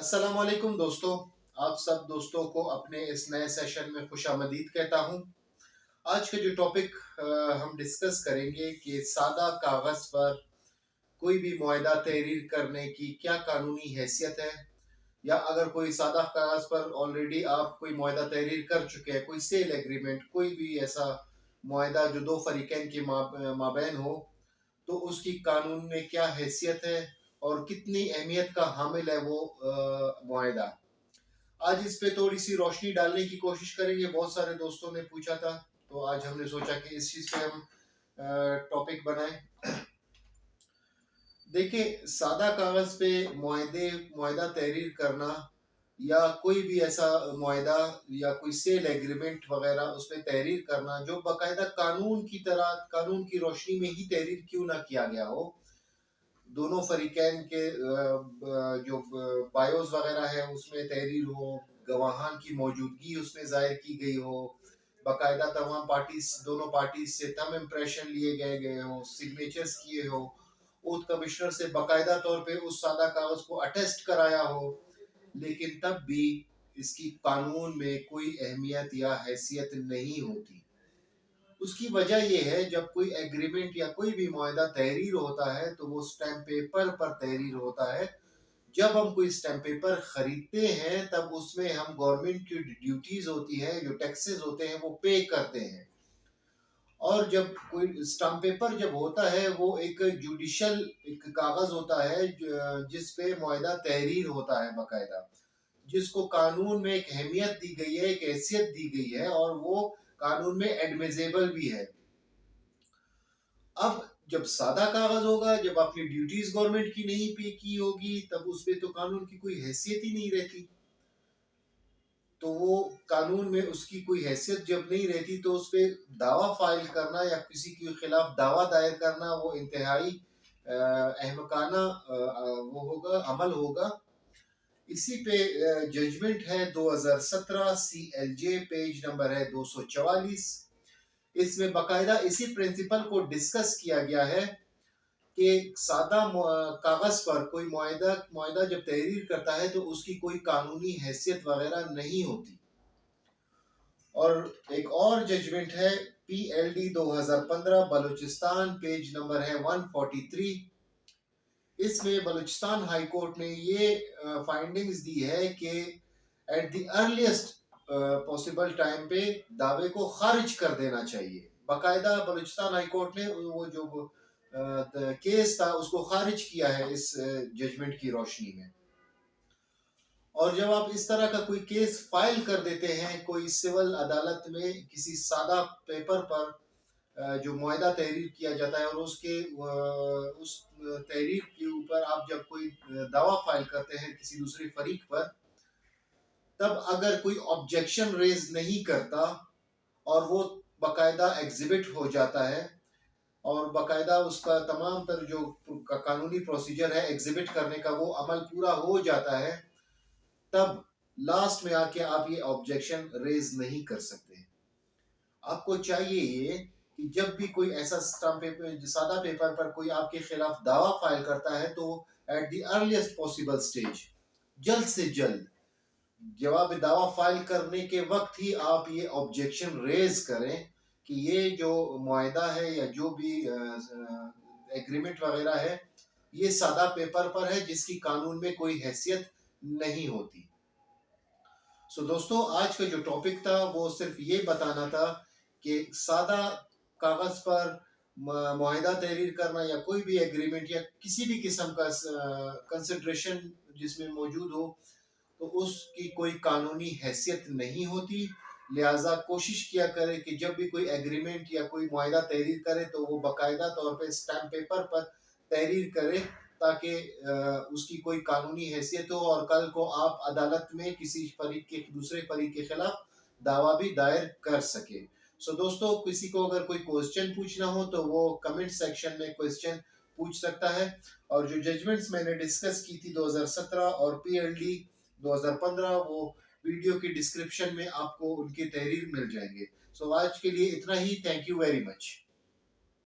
अस्सलाम वालेकुम दोस्तों। आप सब दोस्तों को अपने इस नए सेशन में खुशामदीद कहता हूँ। आज का जो टॉपिक हम डिस्कस करेंगे कि सादा कागज़ पर कोई भी मुआहदा तहरीर करने की क्या कानूनी हैसियत है, या अगर कोई सादा कागज़ पर ऑलरेडी आप कोई मुआहदा तहरीर कर चुके हैं, कोई सेल एग्रीमेंट, कोई भी ऐसा मुआहदा जो दो फरीकैन के माबैन हो, तो उसकी कानून में क्या हैसियत है और कितनी अहमियत का हामिल है वो मुआहदा। आज इस पे थोड़ी सी रोशनी डालने की कोशिश करेंगे। बहुत सारे दोस्तों ने पूछा था, तो आज हमने सोचा कि इस चीज़ पे हम टॉपिक बनाएं। देखिए, सादा कागज़ पे मुआहदा तहरीर करना या कोई भी ऐसा मुआहदा या कोई सेल एग्रीमेंट वगैरह उस पे तहरीर करना जो बाकायदा कानून की रोशनी में ही तहरीर क्यों ना किया गया हो, दोनों फरीकैन के जो बायोस वगैरह है उसमें तहरीर हो, गवाहान की मौजूदगी उसमें जाहिर की गई हो, बाकायदा तमाम पार्टीज दोनों पार्टीज से थंब इम्प्रेशन लिए गए हो, सिग्नेचर्स किए हो, ओथ कमिश्नर से बाकायदा तौर पे उस सादा कागज को अटेस्ट कराया हो, लेकिन तब भी इसकी कानून में कोई अहमियत या हैसियत नहीं होती। उसकी वजह यह है, जब कोई एग्रीमेंट या कोई भी मुआहदा तहरीर होता है तो वो स्टैम्प पेपर पर तहरीर होता है। जब हम कोई स्टैम्प पेपर खरीदते हैं तब उसमें हम गवर्नमेंट की ड्यूटीज होती है, जो टैक्सेस होते हैं वो पे करते हैं। और जब कोई स्टैम्प पेपर जब होता है वो एक जुडिशल एक कागज होता है जिस पे मुआहदा तहरीर होता है बाकायदा, जिसको कानून में एक अहमियत दी गई है, एक हैसियत दी गई है, और वो कानून में एडमिजेबल भी है। अब जब सादा कागज होगा, जब आपने ड्यूटीज गवर्नमेंट की नहीं पे की होगी, तब उसमें तो कानून की कोई हैसियत ही नहीं रहती। तो वो कानून में उसकी कोई हैसियत जब नहीं रहती तो उस पर दावा फाइल करना या किसी के खिलाफ दावा दायर करना वो इंतहाई अहमकाना वो होगा, अमल होगा। इसी पे जजमेंट है 2017 CLJ, पेज नंबर है 244। इसमें बाकायदा इसी प्रिंसिपल को डिस्कस किया गया है कि सादा कागज पर कोई मुआहदा जब तहरीर करता है तो उसकी कोई कानूनी हैसियत वगैरह नहीं होती। और एक और जजमेंट है PLD 2015 बलूचिस्तान, पेज नंबर है 143। इसमें बलूचिस्तान हाई कोर्ट ने ये फाइंडिंग्स दी है कि at the earliest possible time पे दावे को खारिज कर देना चाहिए। बाकायदा बलूचिस्तान हाई कोर्ट ने वो जो केस था उसको खारिज किया है इस जजमेंट की रोशनी में। और जब आप इस तरह का कोई केस फाइल कर देते हैं कोई सिविल अदालत में किसी सादा पेपर पर जो मुआहदा तहरीर किया जाता है, और उस तहरीर के ऊपर आप जब कोई दावा फाइल करते हैं किसी दूसरे फरीक पर, तब अगर कोई ऑब्जेक्शन रेज नहीं करता और वो बाकायदा एग्जिबिट हो जाता है और बाकायदा उसका तमाम तर जो कानूनी प्रोसीजर है एग्जिबिट करने का वो अमल पूरा हो जाता है, तब लास्ट में आके आप ये ऑब्जेक्शन रेज नहीं कर सकते। आपको चाहिए ये कि जब भी कोई ऐसा स्टैम्प पेपर सादा पेपर पर कोई आपके खिलाफ दावा फाइल करता है तो at the earliest possible stage, जल्द से जल्द जवाब दावा फाइल करने के वक्त ही आप ये ऑब्जेक्शन रेज करें कि ये जो मुआहदा है या जो भी एग्रीमेंट वगैरह है ये सादा पेपर पर है जिसकी कानून में कोई हैसियत नहीं होती। सो दोस्तों, आज का जो टॉपिक था वो सिर्फ ये बताना था कि सादा कागज पर मुआहदा तहरीर करना या कोई भी एग्रीमेंट या किसी भी किस्म का कंसिडरेशन जिसमें मौजूद हो तो उसकी कोई कानूनी हैसियत नहीं होती। लिहाजा कोशिश किया करें कि जब भी कोई एग्रीमेंट या कोई मुआहदा तहरीर करे तो वो बाकायदा तौर पे स्टैम्प पेपर पर तहरीर करे, ताकि उसकी कोई कानूनी हैसियत हो और कल को आप अदालत में किसी फरीक के दूसरे फरीक के खिलाफ दावा भी दायर कर सके। सो दोस्तों, किसी को अगर कोई क्वेश्चन पूछना हो तो वो कमेंट सेक्शन में क्वेश्चन पूछ सकता है। और जो जजमेंट्स मैंने डिस्कस की थी 2017 और PLD 2015, वो वीडियो की डिस्क्रिप्शन में आपको उनकी तहरीर मिल जाएंगे। सो आज के लिए इतना ही। Thank you very much.